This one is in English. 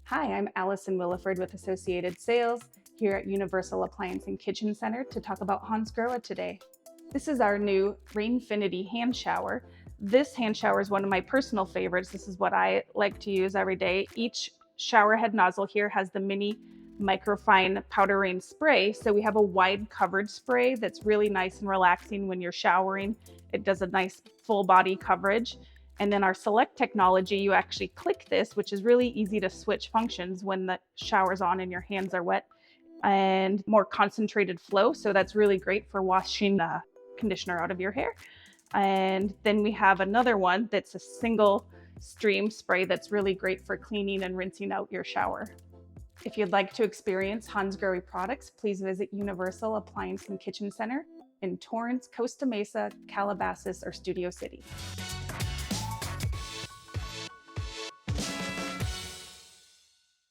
Hi, I'm Allison Williford with Associated Sales here at Universal Appliance and Kitchen Center to talk about Hansgrohe today. This is our new Rainfinity hand shower. This hand shower is one of my personal favorites. This is what I like to use every day. Each shower head nozzle here has the mini microfine PowderRain spray. So we have a wide coverage spray that's really nice and relaxing when you're showering. It does a nice full body coverage. And then our select technology, you actually click this, which is really easy to switch functions when the shower's on and your hands are wet, and more concentrated flow. So that's really great for washing the conditioner out of your hair. And then we have another one that's a single stream spray that's really great for cleaning and rinsing out your shower. If you'd like to experience Hansgrohe products, please visit Universal Appliance and Kitchen Center in Torrance, Costa Mesa, Calabasas, or Studio City.